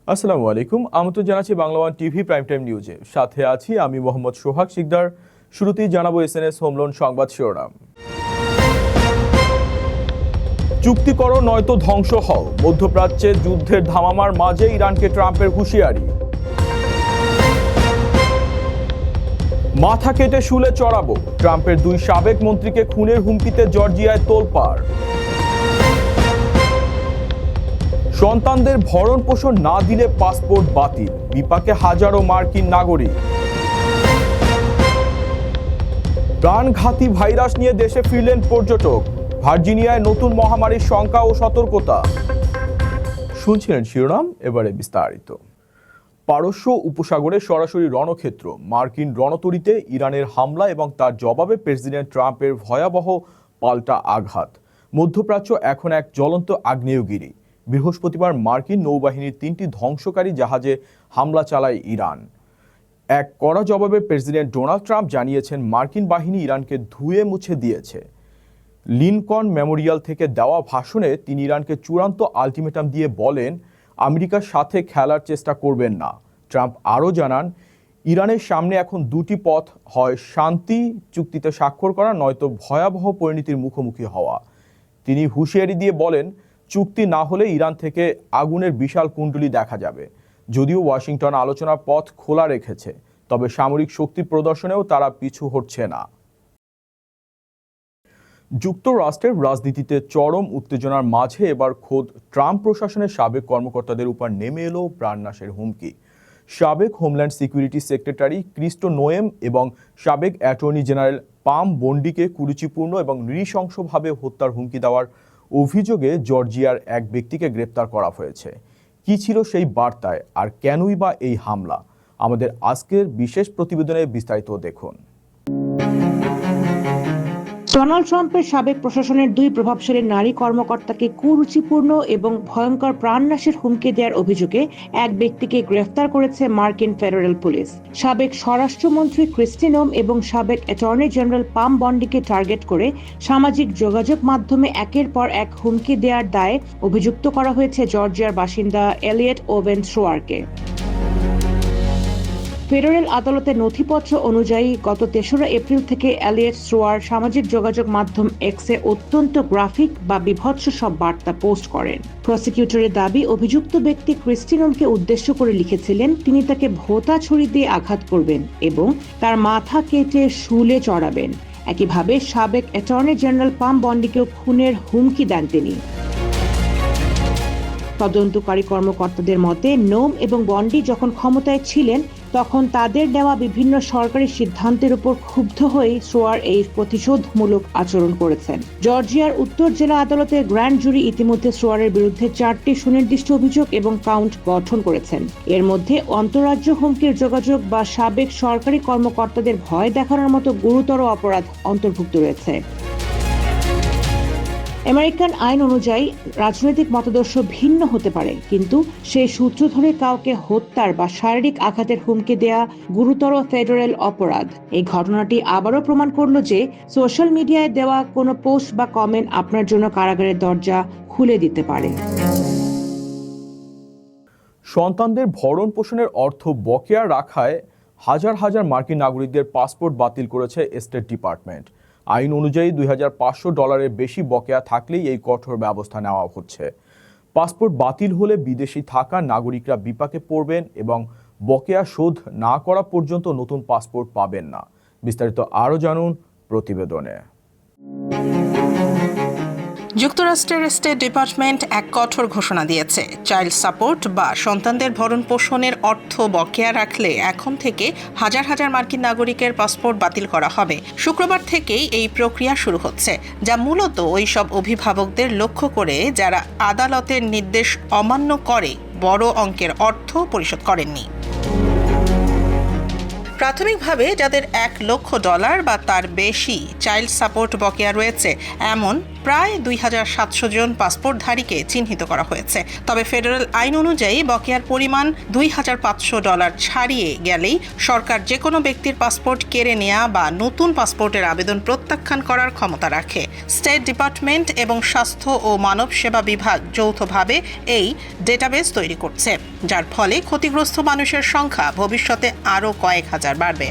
আসসালামু আলাইকুম, আমন্ত্রণ জানাচ্ছি Bangla one TV prime time নিউজে। সাথে আছি আমি মোহাম্মদ সোহাগ শিকদার। শুরুতেই জানাবো এসএনএস হোম লোন সংবাদ শিরোনাম। চুক্তি করো নয়তো ধ্বংস হও, মধ্যপ্রাচ্যে যুদ্ধের ধামামার মাঝে ইরানকে ট্রাম্পের হুঁশিয়ারি। মাথা কেটে শুলে চড়াবো, ট্রাম্পের দুই সাবেক মন্ত্রীকে খুনের হুমকিতে জর্জিয়ায় তোলপাড়। সন্তানদের ভরণ পোষণ না দিলে পাসপোর্ট বাতিল, বিপাকে হাজারো মার্কিন নাগরিক। প্রাণঘাতী ভাইরাস নিয়ে দেশে ফিরলেন পর্যটক, ভার্জিনিয়ায় নতুন মহামারীর শঙ্কা ও সতর্কতা। শুনছিলেন শিরোনাম, এবারে বিস্তারিত। পারস্য উপসাগরে সরাসরি রণক্ষেত্র, মার্কিন রণতরীতে ইরানের হামলা এবং তার জবাবে প্রেসিডেন্ট ট্রাম্পের ভয়াবহ পাল্টা আঘাত। মধ্যপ্রাচ্য এখন এক জ্বলন্ত আগ্নেয়গিরি। বৃহস্পতিবার মার্কিন নৌবাহিনীর 3টি ধ্বংসকারী জাহাজে হামলা চালায় ইরান। এক কড়া জবাবে প্রেসিডেন্ট ডোনাল্ড ট্রাম্প জানিয়েছেন মার্কিন বাহিনী ইরানকে ধুয়ে মুছে দিয়েছে। লিনকন মেমোরিয়াল থেকে দেওয়া ভাষণে তিনি ইরানকে চূড়ান্ত আলটিমেটাম দিয়ে বলেন, আমেরিকার সাথে খেলার চেষ্টা করবেন না। ট্রাম্প আরও জানান, ইরানের সামনে এখন দুটি পথ, হয় শান্তি চুক্তিতে স্বাক্ষর করা, নয়তো ভয়াবহ পরিণতির মুখোমুখি হওয়া। তিনি হুঁশিয়ারি দিয়ে বলেন, চুক্তি না হলে ইরান থেকে আগুনের বিশাল কুণ্ডলী দেখা যাবে। যদিও ওয়াশিংটন আলোচনার পথ খোলা রেখেছে, তবে সামরিক শক্তি প্রদর্শনেও তারা পিছু হটছে না। যুক্তরাষ্ট্রের রাজনীতিতে চরম উত্তেজনার মাঝে এবার খোদ ট্রাম্প প্রশাসনের সাবেক কর্মকর্তাদের উপর নেমে এলো প্রাণনাশের হুমকি। সাবেক homeland security secretary Christo Noem এবং সাবেক অ্যাটর্নি জেনারেল পাম বন্ডিকে কুরুচিপূর্ণ এবং নৃশংসভাবে হত্যার হুমকি দেওয়ার অভিযোগে জর্জিয়ার এক ব্যক্তিকে গ্রেপ্তার করা হয়েছে। কি ছিল সেই বার্তায়, আর কেনই বা এই হামলা? আমাদের আজকের বিশেষ প্রতিবেদনে বিস্তারিত দেখুন। ডোনাল্ড ট্রাম্পের সাবেক প্রশাসনের দুই প্রভাবশালী নারী কর্মকর্তাকে কুরুচিপূর্ণ এবং ভয়ঙ্কর প্রাণনাশের হুমকি দেওয়ার অভিযোগে এক ব্যক্তিকে গ্রেফতার করেছে মার্কিন ফেডারেল পুলিশ। সাবেক স্বরাষ্ট্রমন্ত্রী ক্রিস্টি নোম এবং সাবেক অ্যাটর্নি জেনারেল পাম বন্ডিকে টার্গেট করে সামাজিক যোগাযোগ মাধ্যমে একের পর এক হুমকি দেওয়ার দায়ে অভিযুক্ত করা হয়েছে জর্জিয়ার বাসিন্দা এলিয়েট ওভেন শ্রোয়ারকে। ফেডারেল আদালতের নথিপত্র অনুযায়ী গত 3রা এপ্রিল থেকে এলিয়েট শ্রোয়ার সামাজিক যোগাযোগ মাধ্যম এক্সে অত্যন্ত গ্রাফিক বা বিভৎস সব বার্তা পোস্ট করেন। প্রসিকিউটরের দাবি, অভিযুক্ত ব্যক্তি ক্রিস্টিনোমকে উদ্দেশ্য করে লিখেছিলেন তিনি তাকে ভোঁতা ছুরি দিয়ে আঘাত করবেন এবং তার মাথা কেটে শুলে চড়াবেন। একইভাবে সাবেক অ্যাটর্নি জেনারেল পাম বন্ডিকেও খুনের হুমকি দেন তিনি। তদন্তকারী কর্মকর্তাদের মতে, নোম এবং বন্ডি যখন ক্ষমতায় ছিলেন তখন তাদের নেওয়া বিভিন্ন সরকারি সিদ্ধান্তের উপর ক্ষুব্ধ হয়ে শ্রোয়ার এই প্রতিশোধমূলক আচরণ করেছেন। জর্জিয়ার উত্তর জেলা আদালতের গ্র্যান্ড জুরি ইতিমধ্যে শ্রোয়ারের বিরুদ্ধে 4টি সুনির্দিষ্ট অভিযোগ এবং কাউন্ট গঠন করেছেন। এর মধ্যে অন্তরাজ্য হুমকির যোগাযোগ বা সাবেক সরকারি কর্মকর্তাদের ভয় দেখানোর মতো গুরুতর অপরাধ অন্তর্ভুক্ত রয়েছে। আমেরিকান আইন অনুযায়ী রাজনৈতিক মতাদর্শ ভিন্ন হতে পারে, কিন্তু সেই সূত্র ধরে কাউকে হত্যার বা শারীরিক আঘাতের হুমকি দেয়া গুরুতর ফেডারেল অপরাধ। এই ঘটনাটি আবারও প্রমাণ করল যে সোশ্যাল মিডিয়ায় দেওয়া কোনো পোস্ট বা কমেন্ট আপনার জন্য কারাগারের দরজা খুলে দিতে পারে। সন্তানদের ভরণ পোষণের অর্থ বকেয়া রাখায় হাজার হাজার মার্কিন নাগরিকদের পাসপোর্ট বাতিল করেছে স্টেট ডিপার্টমেন্ট। আইন অনুযায়ী $2,500 বেশি বকেয়া থাকলেই এই কঠোর ব্যবস্থা নেওয়া হচ্ছে। পাসপোর্ট বাতিল হলে বিদেশি থাকা নাগরিকরা বিপাকে পড়বেন এবং বকেয়া শোধ না করা পর্যন্ত নতুন পাসপোর্ট পাবেন না। বিস্তারিত আরও জানুন প্রতিবেদনে। যুক্তরাষ্ট্রের স্টেট ডিপার্টমেন্ট এক কঠোর ঘোষণা দিয়েছে। চাইল্ড সাপোর্ট বা সন্তানদের ভরণ পোষণের অর্থ বকেয়া রাখলে এখন থেকে হাজার হাজার মার্কিন নাগরিকের পাসপোর্ট বাতিল করা হবে। শুক্রবার থেকেই এই প্রক্রিয়া শুরু হচ্ছে, যা মূলত ওই সব অভিভাবকদের লক্ষ্য করে যারা আদালতের নির্দেশ অমান্য করে বড় অঙ্কের অর্থ পরিশোধ করেননি। প্রাথমিকভাবে যাদের $1,00,000 বা তার বেশি চাইল্ড সাপোর্ট বকেয়া রয়েছে এমন প্রায় 2,700 জন পাসপোর্টধারীকে চিহ্নিত করা হয়েছে। তবে ফেডারেল আইন অনুযায়ী বকেয়ার পরিমাণ $2,500 ছাড়িয়ে গেলেই সরকার যে কোনো ব্যক্তির পাসপোর্ট কেড়ে নেওয়া বা নতুন পাসপোর্টের আবেদন প্রত্যাখ্যান করার ক্ষমতা রাখে। স্টেট ডিপার্টমেন্ট এবং স্বাস্থ্য ও মানব সেবা বিভাগ যৌথভাবে এই ডেটাবেস তৈরি করছে, যার ফলে ক্ষতিগ্রস্ত মানুষের সংখ্যা ভবিষ্যতে আরও কয়েক হাজার বাড়বে।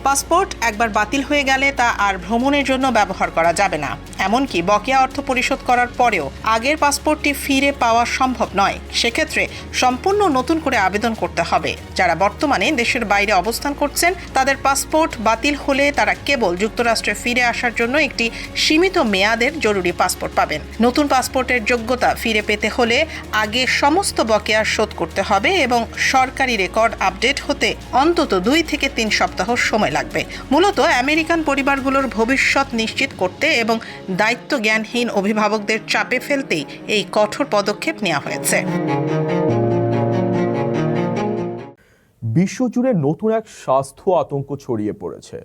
পাসপোর্ট একবার বাতিল হয়ে গেলে তা আর ভ্রমণের জন্য ব্যবহার করা যাবে না। এমনকি বকেয়া অর্থ পরিশোধ করার পরেও আগের পাসপোর্টটি ফিরে পাওয়া সম্ভব নয়। সেক্ষেত্রে সম্পূর্ণ নতুন করে আবেদন করতে হবে। যারা বর্তমানে দেশের বাইরে অবস্থান করছেন তাদের পাসপোর্ট বাতিল হলে তারা কেবল যুক্তরাষ্ট্রে ফিরে আসার জন্য একটি সীমিত মেয়াদের জরুরি পাসপোর্ট পাবেন। নতুন পাসপোর্টের যোগ্যতা ফিরে পেতে হলে আগে সমস্ত বকেয়া শোধ করতে হবে এবং সরকারি রেকর্ড আপডেট হতে অন্তত 2 থেকে 3 সপ্তাহ সময় লাগবে। মূলত আমেরিকান পরিবারগুলোর ভবিষ্যৎ নিশ্চিত করতে এবং দায়িত্ব জ্ঞানহীন অভিভাবকদের চাপে ফেলতেই এই কঠোর পদক্ষেপ নেওয়া হয়েছে। বিশ্বজুড়ে নতুন এক স্বাস্থ্য আতঙ্ক ছড়িয়ে পড়েছে।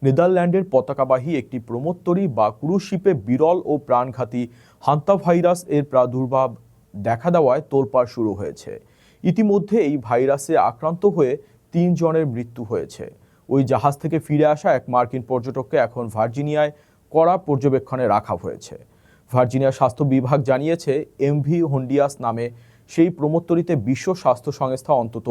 নেদারল্যান্ডের পতাকাবাহী একটি প্রমোত্তরী বা ক্রুজ শিপে বিরল ও প্রাণঘাতী হান্তাভাইরাস এর প্রাদুর্ভাব দেখা দেওয়ায় তোলপাড় শুরু হয়েছে। ইতিমধ্যে এই ভাইরাসে আক্রান্ত হয়ে 3 জনের মৃত্যু হয়েছে। ওই জাহাজ থেকে ফিরে আসা এক মার্কিন পর্যটককে এখন ভার্জিনিয়ায় কড়া পর্যবেক্ষণে রাখা হয়েছে। ভার্জিনিয়া স্বাস্থ্য বিভাগ জানিয়েছে এমভি হন্ডিয়াস নামে সেই প্রমোত্তরীতে বিশ্ব স্বাস্থ্য সংস্থা অন্তত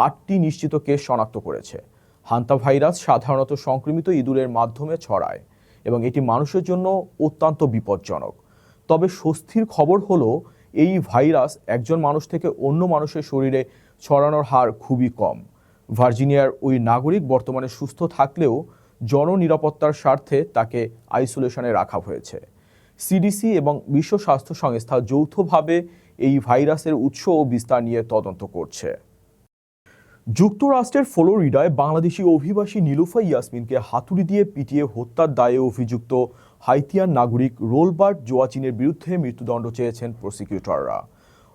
8টি নিশ্চিত কেস শনাক্ত করেছে। হান্তাভাইরাস সাধারণত সংক্রমিত ইঁদুরের মাধ্যমে ছড়ায় এবং এটি মানুষের জন্য অত্যন্ত বিপজ্জনক। তবে স্বস্তির খবর হলো এই ভাইরাস একজন মানুষ থেকে অন্য মানুষের শরীরে ছড়ানোর হার খুবই কম। ভার্জিনিয়ার ওই নাগরিক বর্তমানে সুস্থ থাকলেও জননিরাপত্তার স্বার্থে তাকে আইসোলেশনে রাখা হয়েছে। সিডিসি এবং বিশ্ব স্বাস্থ্য সংস্থা যৌথভাবে এই ভাইরাসের উৎস ও বিস্তার নিয়ে তদন্ত করছে। যুক্তরাষ্ট্রের ফ্লোরিডায় বাংলাদেশি অভিবাসী নীলুফা ইয়াসমিনকে হাতুড়ি দিয়ে পিটিয়ে হত্যার দায়ে অভিযুক্ত হাইতিয়ান নাগরিক রোলবার্ট জোয়াচিনের বিরুদ্ধে মৃত্যুদণ্ড চেয়েছেন প্রসিকিউটররা।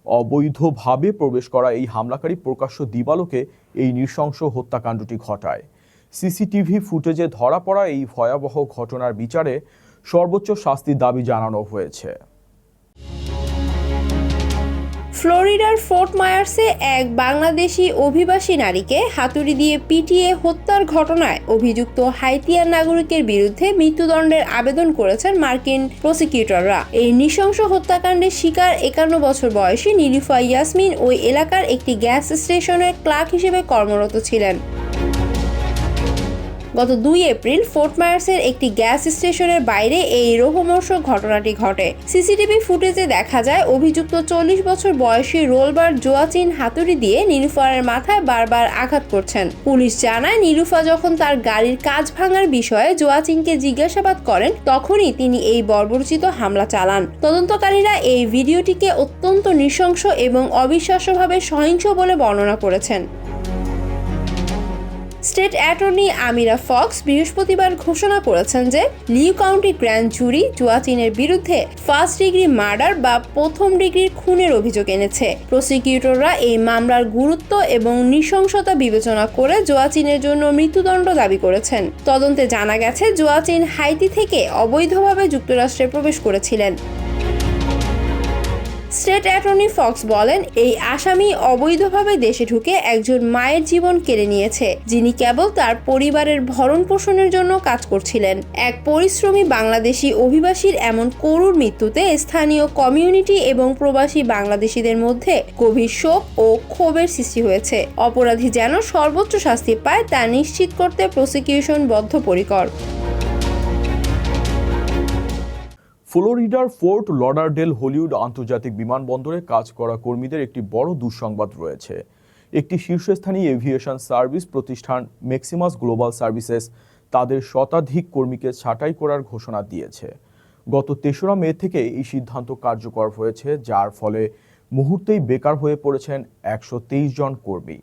অবৈধভাবে প্রবেশ করা এই হামলাকারী প্রকাশ্য দিবালোকে এই নৃশংস হত্যাকাণ্ডটি ঘটায়। সিসিটিভি ফুটেজে ধরা পড়া এই ভয়াবহ ঘটনার বিচারে সর্বোচ্চ শাস্তির দাবি জানানো হয়েছে। ফ্লোরিডার ফোর্ট মায়ার্সে এক বাংলাদেশি অভিবাসী নারীকে হাতুড়ি দিয়ে পিটিয়ে হত্যার ঘটনায় অভিযুক্ত হাইতিয়ান নাগরিকের বিরুদ্ধে মৃত্যুদণ্ডের আবেদন করেছেন মার্কিন প্রসিকিউটররা। এই নৃশংস হত্যাকাণ্ডের শিকার 51 বছর বয়সী নীলুফা ইয়াসমিন ওই এলাকার একটি গ্যাস স্টেশনের ক্লার্ক হিসেবে কর্মরত ছিলেন। গত 2 এপ্রিল ফোর্ট মায়ার্সের একটি গ্যাস স্টেশনের বাইরে এই রোমহর্ষক ঘটনাটি ঘটে। সিসিটিভি ফুটেজে দেখা যায় অভিযুক্ত 40 বছর বয়সী রোলবার্ট জোয়াচিন হাতুড়ি দিয়ে নীলুফারের মাথায় বারবার আঘাত করছেন। পুলিশ জানায় নীলুফা যখন তার গাড়ির কাঁচ ভাঙার বিষয়ে জোয়াচিনকে জিজ্ঞাসাবাদ করেন তখনই তিনি এই বর্বরোচিত হামলা চালান। তদন্তকারীরা এই ভিডিওটিকে অত্যন্ত নৃশংস এবং অবিশ্বাস্যভাবে সহিংস বলে বর্ণনা করেছেন। স্টেট অ্যাটর্নি আমিরা ফক্স বৃহস্পতিবার ঘোষণা করেছেন যে লিউ কাউন্টি গ্র্যান্ড জুরি জোয়াচিনের বিরুদ্ধে ফার্স্ট ডিগ্রি মার্ডার বা প্রথম ডিগ্রির খুনের অভিযোগ এনেছে। প্রসিকিউটররা এই মামলার গুরুত্ব এবং নৃশংসতা বিবেচনা করে জোয়াচিনের জন্য মৃত্যুদণ্ড দাবি করেছেন। তদন্তে জানা গেছে জোয়াচিন হাইতি থেকে অবৈধভাবে যুক্তরাষ্ট্রে প্রবেশ করেছিলেন। স্টেট অ্যাটর্নি ফক্স বলেন, এই আসামি অবৈধভাবে দেশে ঢুকে একজন মায়ের জীবন কেড়ে নিয়েছে, যিনি কেবল তার পরিবারের ভরণ পোষণের জন্য কাজ করছিলেন। এক পরিশ্রমী বাংলাদেশি অভিবাসীর এমন করুণ মৃত্যুতে স্থানীয় কমিউনিটি এবং প্রবাসী বাংলাদেশিদের মধ্যে গভীর শোক ও ক্ষোভের সৃষ্টি হয়েছে। অপরাধী যেন সর্বোচ্চ শাস্তি পায় তা নিশ্চিত করতে প্রসিকিউশন বদ্ধপরিকর। ফ্লোরিডার ফোর্ট লডারডেল হলিউড আন্তর্জাতিক বিমানবন্দরে কাজ করা কর্মীদের একটি বড় দুঃসংবাদ রয়েছে। একটি শীর্ষস্থানীয় এভিয়েশন সার্ভিস প্রতিষ্ঠান ম্যাক্সিমাস গ্লোবাল সার্ভিসেস তাদের শতাধিক কর্মীকে ছাঁটাই করার ঘোষণা দিয়েছে। গত 3রা মে থেকে এই সিদ্ধান্ত কার্যকর হয়েছে, যার ফলে মুহূর্তেই বেকার হয়ে পড়েছেন 123 জন কর্মী।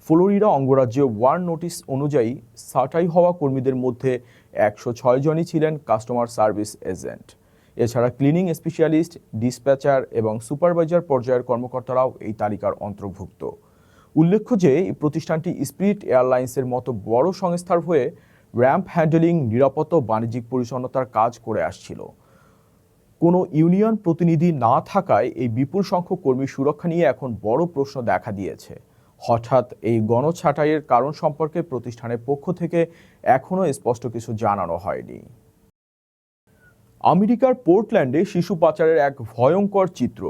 ফ্লোরিডা অঙ্গরাজ্যে ওয়ার্ন নোটিশ অনুযায়ী ছাঁটাই হওয়া কর্মীদের মধ্যে 106 জনই ছিলেন কাস্টমার সার্ভিস এজেন্ট। এছাড়া ক্লিনিং স্পেশালিস্ট, ডিসপ্যাচার এবং সুপারভাইজার পর্যায়ের কর্মকর্তারাও এই তালিকার অন্তর্ভুক্ত। উল্লেখ্য যে এই প্রতিষ্ঠানটি স্পিরিট এয়ারলাইন্সের মতো বড় সংস্থার হয়ে র্যাম্প হ্যান্ডেলিং, নিরাপত্তা ও বাণিজ্যিক পরিচ্ছন্নতার কাজ করে আসছিল। কোনো ইউনিয়ন প্রতিনিধি না থাকায় এই বিপুল সংখ্যক কর্মীর সুরক্ষা নিয়ে এখন বড় প্রশ্ন দেখা দিয়েছে। হঠাৎ এই গণছাঁটাইয়ের কারণ সম্পর্কে প্রতিষ্ঠানের পক্ষ থেকে এখনও স্পষ্ট কিছু জানানো হয়নি। আমেরিকার পোর্টল্যান্ডে শিশু পাচারের এক ভয়ঙ্কর চিত্র।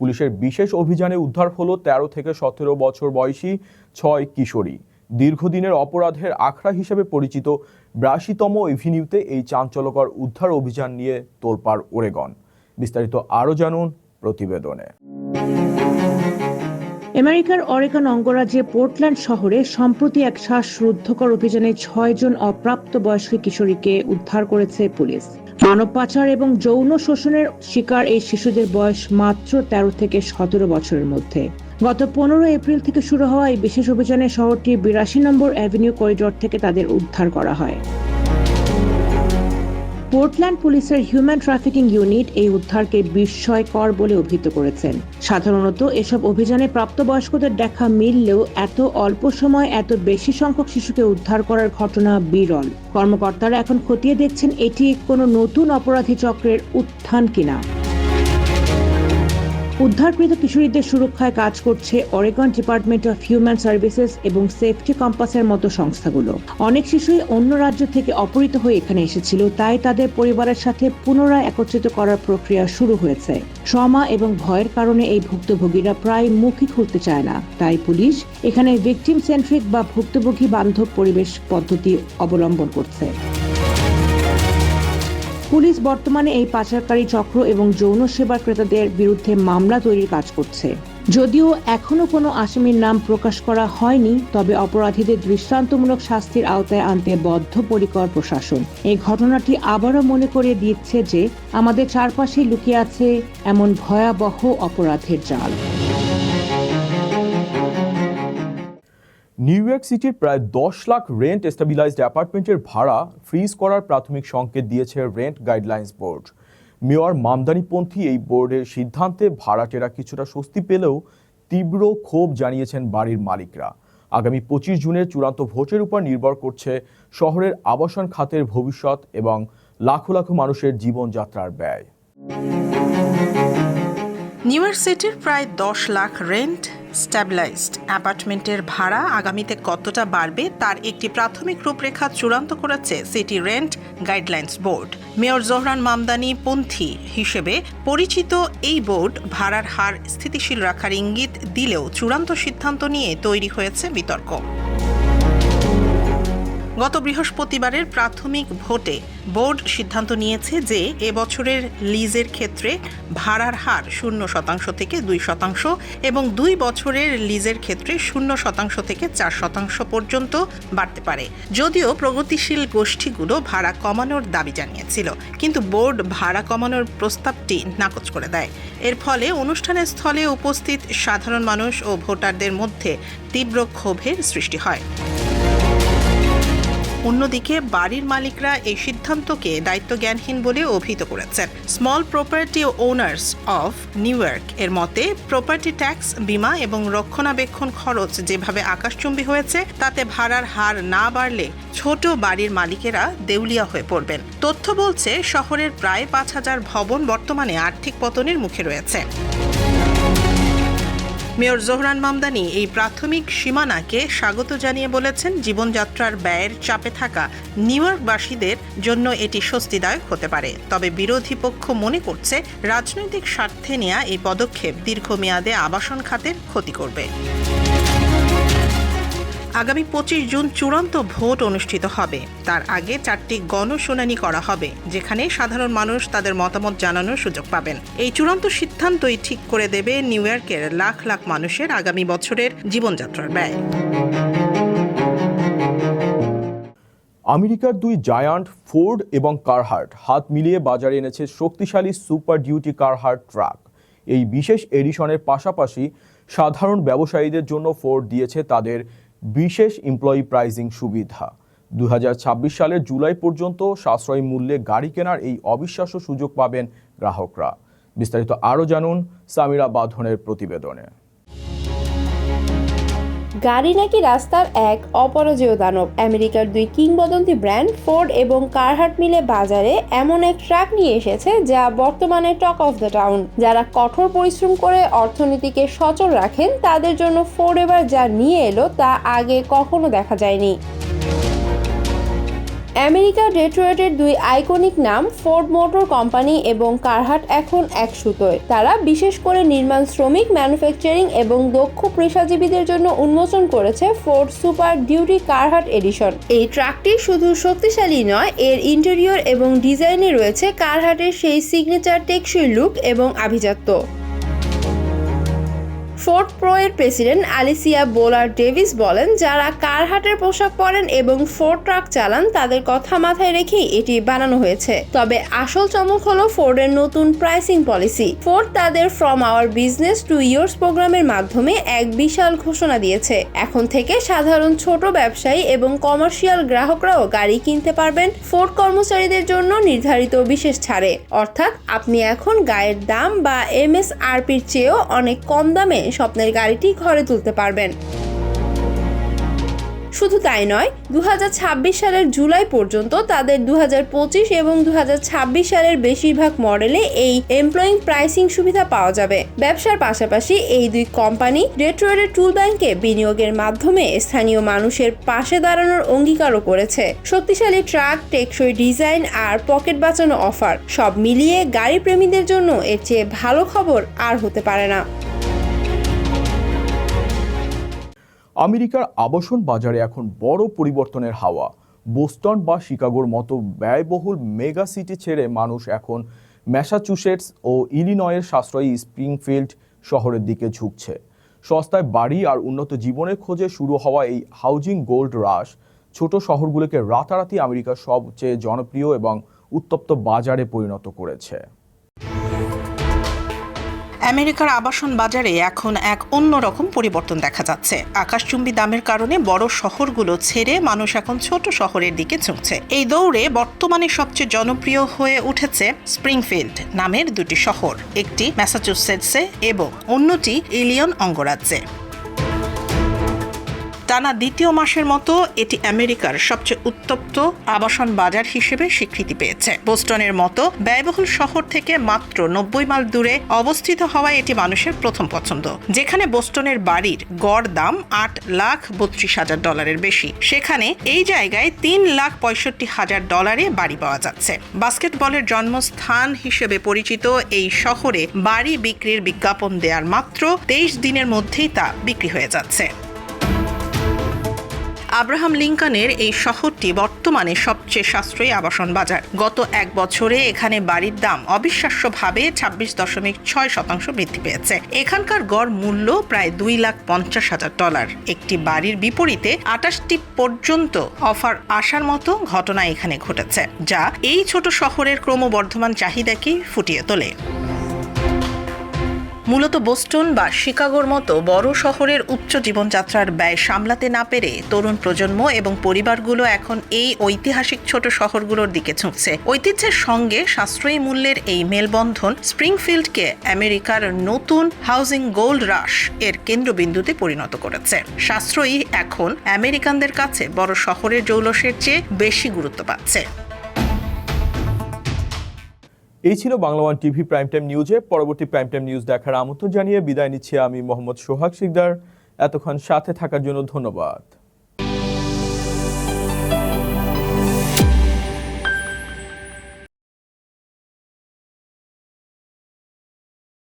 পুলিশের বিশেষ অভিযানে উদ্ধার হলো 13 থেকে 17 বছর বয়সী 6 কিশোরী। দীর্ঘদিনের অপরাধের আখড়া হিসেবে পরিচিত 82তম এভিনিউতে এই চাঞ্চল্যকর উদ্ধার অভিযান নিয়ে তোলপাড় ওরেগন। বিস্তারিত আরও জানুন প্রতিবেদনে। আমেরিকার অরেগন অঙ্গরাজ্যে পোর্টল্যান্ড শহরে সম্প্রতি এক শ্বাসরুদ্ধকর অভিযানে 6 জন অপ্রাপ্তবয়স্ক কিশোরীকে উদ্ধার করেছে পুলিশ। মানব পাচার এবং যৌন শোষণের শিকার এই শিশুদের বয়স মাত্র 13 থেকে 17 বছরের মধ্যে। গত 15 এপ্রিল থেকে শুরু হওয়া এই বিশেষ অভিযানে শহরটির 82 নম্বর অ্যাভিনিউ করিডোর থেকে তাদের উদ্ধার করা হয়। পোর্টল্যান্ড পুলিশের হিউম্যান ট্রাফিকিং ইউনিট এই উদ্ধারকে বিস্ময়কর বলে অভিহিত করেছেন। সাধারণত এসব অভিযানে প্রাপ্তবয়স্কদের দেখা মিললেও এত অল্প সময় এত বেশি সংখ্যক শিশুকে উদ্ধার করার ঘটনা বিরল। কর্মকর্তারা এখন খতিয়ে দেখছেন এটি কোনো নতুন অপরাধী চক্রের উত্থান কিনা। উদ্ধারকৃত কিশোরীদের সুরক্ষায় কাজ করছে Oregon department of human services এবং সেফটি কম্পাসের মতো সংস্থাগুলো। অনেক শিশুই অন্য রাজ্য থেকে অপহৃত হয়ে এখানে এসেছিল, তাই তাদের পরিবারের সাথে পুনরায় একত্রিত করার প্রক্রিয়া শুরু হয়েছে। ট্রমা এবং ভয়ের কারণে এই ভুক্তভোগীরা প্রায় মুখই খুলতে চায় না, তাই পুলিশ এখানে ভিকটিম সেন্ট্রিক বা ভুক্তভোগী বান্ধব পরিবেশ পদ্ধতি অবলম্বন করছে। পুলিশ বর্তমানে এই পাচারকারী চক্র এবং যৌন সেবা ক্রেতাদের বিরুদ্ধে মামলা তৈরির কাজ করছে। যদিও এখনো কোনো আসামির নাম প্রকাশ করা হয়নি, তবে অপরাধীদের দৃষ্টান্তমূলক শাস্তির আওতায় আনতে বদ্ধপরিকর প্রশাসন। এই ঘটনাটি আবারও মনে করিয়ে দিচ্ছে যে আমাদের চারপাশে লুকিয়ে আছে এমন ভয়াবহ অপরাধের জাল। নিউ ইয়র্ক সিটির প্রায় 10 লাখ রেন্ট স্টেবিলাইজড অ্যাপার্টমেন্টের ভাড়া ফ্রিজ করার প্রাথমিক সংকেত দিয়েছে রেন্ট গাইডলাইন্স বোর্ড। মেয়র মামদানিপন্থী এই বোর্ডের সিদ্ধান্তে ভাড়াটেরা কিছুটা স্বস্তি পেলেও তীব্র ক্ষোভ জানিয়েছেন বাড়ির মালিকরা। আগামী 25 জুনের চূড়ান্ত ভোটের উপর নির্ভর করছে শহরের আবাসন খাতের ভবিষ্যৎ এবং লাখো লাখো মানুষের জীবনযাত্রার ব্যয়। নিউ ইয়র্ক সিটির প্রায় 10 লাখ রেন্ট স্ট্যাবিলাইজড অ্যাপার্টমেন্টের ভাড়া আগামীতে কতটা বাড়বে তার একটি প্রাথমিক রূপরেখা চূড়ান্ত করেছে city rent guidelines board. Mayor Zohran Mamdani পন্থী হিসেবে পরিচিত এই বোর্ড ভাড়ার হার স্থিতিশীল রাখার ইঙ্গিত দিলেও চূড়ান্ত সিদ্ধান্ত নিয়ে তৈরি হয়েছে বিতর্ক। গত বৃহস্পতিবারের প্রাথমিক ভোটে বোর্ড সিদ্ধান্ত নিয়েছে যে এবছরের লিজের ক্ষেত্রে ভাড়ার হার 0% থেকে 2% এবং 2 বছরের লিজের ক্ষেত্রে 0% থেকে 4% পর্যন্ত বাড়তে পারে। যদিও প্রগতিশীল গোষ্ঠীগুলো ভাড়া কমানোর দাবি জানিয়েছিল, কিন্তু বোর্ড ভাড়া কমানোর প্রস্তাবটি নাকচ করে দেয়। এর ফলে অনুষ্ঠানের স্থলে উপস্থিত সাধারণ মানুষ ও ভোটারদের মধ্যে তীব্র ক্ষোভের সৃষ্টি হয়। অন্যদিকে বাড়ির মালিকরা এই সিদ্ধান্তকে দায়িত্বজ্ঞানহীন বলে অভিহিত করেছেন। Small property owners of new York এর মতে প্রপার্টি ট্যাক্স, বীমা এবং রক্ষণাবেক্ষণ খরচ যেভাবে আকাশচুম্বী হয়েছে তাতে ভাড়ার হার না বাড়লে ছোট বাড়ির মালিকেরা দেউলিয়া হয়ে পড়বেন। তথ্য বলছে শহরের প্রায় 5000 ভবন বর্তমানে আর্থিক পতনের মুখে রয়েছে। মেয়র জোহরান মামদানি এই প্রাথমিক সীমানাকে স্বাগত জানিয়ে বলেছেন, জীবনযাত্রার ব্যয়ের চাপে থাকা নিউ ইয়র্কবাসীদের জন্য এটি স্বস্তিদায়ক হতে পারে। তবে বিরোধী পক্ষ মনে করছে রাজনৈতিক স্বার্থে নেওয়া এই পদক্ষেপ দীর্ঘমেয়াদে আবাসন খাতের ক্ষতি করবে। আগামী 25 জুন চূড়ান্ত ভোট অনুষ্ঠিত হবে। তার আগে 4টি গণশুনানি করা হবে, যেখানে সাধারণ মানুষ তাদের মতামত জানানোর সুযোগ পাবেন। এই চূড়ান্ত সিদ্ধান্তই ঠিক করে দেবে নিউ ইয়র্কের লাখ লাখ মানুষের আগামী বছরের জীবনযাত্রার ব্যয়। আমেরিকার 2 জায়ান্ট ফোর্ড এবং কারহার্ট হাত মিলিয়ে বাজারে এনেছে শক্তিশালী সুপার ডিউটি কারহার্ট ট্রাক। এই বিশেষ এডিশনের পাশাপাশি সাধারণ ব্যবসায়ীদের জন্য ফোর্ড দিয়েছে তাদের বিশেষ এমপ্লয়ি প্রাইজিং সুবিধা। 2026 সালের জুলাই পর্যন্ত সাশ্রয়ী মূল্যে গাড়ি কেনার এই অবিশ্বাস্য সুযোগ পাবেন গ্রাহকরা। বিস্তারিত আরও জানুন সামিরা বাঁধনের প্রতিবেদনে। গাড়ি নাকি রাস্তার এক অপরাজেয় দানব। আমেরিকার দুই কিংবদন্তি ব্র্যান্ড ফোর্ড এবং কারহাট মিলে বাজারে এমন এক ট্রাক নিয়ে এসেছে যা বর্তমানে টক অফ দ্য টাউন। যারা কঠোর পরিশ্রম করে অর্থনীতিকে সচল রাখেন তাদের জন্য ফোর্ড এবার যা নিয়ে এলো তা আগে কখনো দেখা যায়নি। আমেরিকার ডেট্রয়েটের দুই আইকনিক নাম ফোর্ড মোটর কোম্পানি এবং কারহাট এখন এক সুতোয়। তারা বিশেষ করে নির্মাণ শ্রমিক, ম্যানুফ্যাকচারিং এবং দক্ষ পেশাজীবীদের জন্য উন্মোচন করেছে ফোর্ড সুপার ডিউটি কারহাট এডিশন। এই ট্রাকটি শুধু শক্তিশালী নয়, এর ইন্টেরিয়র এবং ডিজাইনে রয়েছে কারহাটের সেই সিগনেচার টেকসই লুক এবং আভিজাত্য। ফোর্ড প্রো এর প্রেসিডেন্ট আলিসিয়া বোলার্ড ডেভিস বলেন, যারা কারহাটের পোশাক পরেন এবং ফোর্ড ট্রাক চালান তাদের কথা মাথায় রেখেই এটি বানানো হয়েছে। তবে আসল চমক হলো ফোর্ডের নতুন প্রাইসিং পলিসি। ফোর্ড তাদের from our business to years প্রোগ্রামের মাধ্যমে এক বিশাল ঘোষণা দিয়েছে। এখন থেকে সাধারণ ছোট ব্যবসায়ী এবং কমার্শিয়াল গ্রাহকরাও গাড়ি কিনতে পারবেন ফোর্ড কর্মচারীদের জন্য নির্ধারিত বিশেষ ছাড়ে। অর্থাৎ আপনি এখন গায়ের দাম বা MSRPর চেয়েও অনেক কম দামে স্বপ্নের গাড়িটি ঘরে তুলতে পারবেন। শুধু তাই নয়, 2026 সালের জুলাই পর্যন্ত তাদের 2025 এবং 2026 সালের বেশিরভাগ মডেলে এই এমপ্লয়িং প্রাইসিং সুবিধা পাওয়া যাবে। ব্যবসার পাশাপাশি এই দুই কোম্পানি ডেট্রয়েটের টুল ব্যাংকে বিনিয়োগের মাধ্যমে স্থানীয় মানুষের পাশে দাঁড়ানোর অঙ্গীকারও করেছে। শক্তিশালী ট্রাক, টেকসই ডিজাইন আর পকেট বাঁচানো অফার, সব মিলিয়ে গাড়ি প্রেমীদের জন্য এর চেয়ে ভালো খবর আর হতে পারে না। আমেরিকার আবাসন বাজারে এখন বড় পরিবর্তনের হাওয়া। বোস্টন বা শিকাগোর মতো ব্যয়বহুল মেগা সিটি ছেড়ে মানুষ এখন ম্যাসাচুসেটস ও ইলিনয়ের সাশ্রয়ী স্প্রিংফিল্ড শহরের দিকে ঝুঁকছে। সস্তায় বাড়ি আর উন্নত জীবনের খোঁজে শুরু হওয়া এই হাউজিং গোল্ড রাশ ছোট শহরগুলোকে রাতারাতি আমেরিকার সবচেয়ে জনপ্রিয় এবং উত্তপ্ত বাজারে পরিণত করেছে। আমেরিকার আবাসন বাজারে এখন এক অন্যরকম পরিবর্তন দেখা যাচ্ছে। আকাশচুম্বী দামের কারণে বড় শহরগুলো ছেড়ে মানুষ এখন ছোট শহরের দিকে ঝুঁকছে। এই দৌড়ে বর্তমানে সবচেয়ে জনপ্রিয় হয়ে উঠেছে স্প্রিংফিল্ড নামের দুটি শহর, একটি ম্যাসাচুসেটসে এবং অন্যটি ইলিনয় অঙ্গরাজ্যে। টানা দ্বিতীয় মাসের মতো এটি আমেরিকার সবচেয়ে উত্তপ্ত আবাসন বাজার হিসেবে স্বীকৃতি পেয়েছে। বোস্টনের মতো ব্যয়বহুল শহর থেকে মাত্র 90 মাইল দূরে অবস্থিত হওয়ায় এটি মানুষের প্রথম পছন্দ। যেখানে বোস্টনের বাড়ির গড় দাম $8,32,000 বেশি, সেখানে এই জায়গায় $3,65,000 বাড়ি পাওয়া যাচ্ছে। বাস্কেটবলের জন্মস্থান হিসেবে পরিচিত এই শহরে বাড়ি বিক্রির বিজ্ঞাপন দেওয়ার মাত্র 23 দিনের মধ্যেই তা বিক্রি হয়ে যাচ্ছে। আব্রাহাম লিঙ্কনের এই শহরটি বর্তমানে সবচেয়ে সাশ্রয়ী আবাসন বাজার। গত এক বছরে এখানে বাড়ির দাম অবিশ্বাস্যভাবে 26.6% বৃদ্ধি পেয়েছে। এখানকার গড় মূল্য প্রায় $2,50,000। একটি বাড়ির বিপরীতে 28টি পর্যন্ত অফার আসার মতো ঘটনা এখানে ঘটেছে, যা এই ছোট শহরের ক্রমবর্ধমান চাহিদাকেই ফুটিয়ে তোলে। মূলত বোস্টন বা শিকাগোর মতো বড় শহরের উচ্চ জীবনযাত্রার ব্যয় সামলাতে না পেরে তরুণ প্রজন্ম এবং পরিবারগুলো এখন এই ঐতিহাসিক ছোট শহরগুলোর দিকে ঝুঁকছে। ঐতিহ্যের সঙ্গে সাশ্রয়ী মূল্যের এই মেলবন্ধন স্প্রিংফিল্ডকে আমেরিকার নতুন হাউজিং গোল্ড রাশ এর কেন্দ্রবিন্দুতে পরিণত করেছে। সাশ্রয়ী এখন আমেরিকানদের কাছে বড় শহরের জৌলসের চেয়ে বেশি গুরুত্ব পাচ্ছে। এই ছিল Bangla one TV prime time নিউজে। পরবর্তী প্রাইম টাইম নিউজ দেখার আমন্ত্রণ জানিয়ে বিদায় নিচ্ছি আমি মোহাম্মদ সোহাগ শিকদার। এতক্ষণ সাথে থাকার জন্য ধন্যবাদ।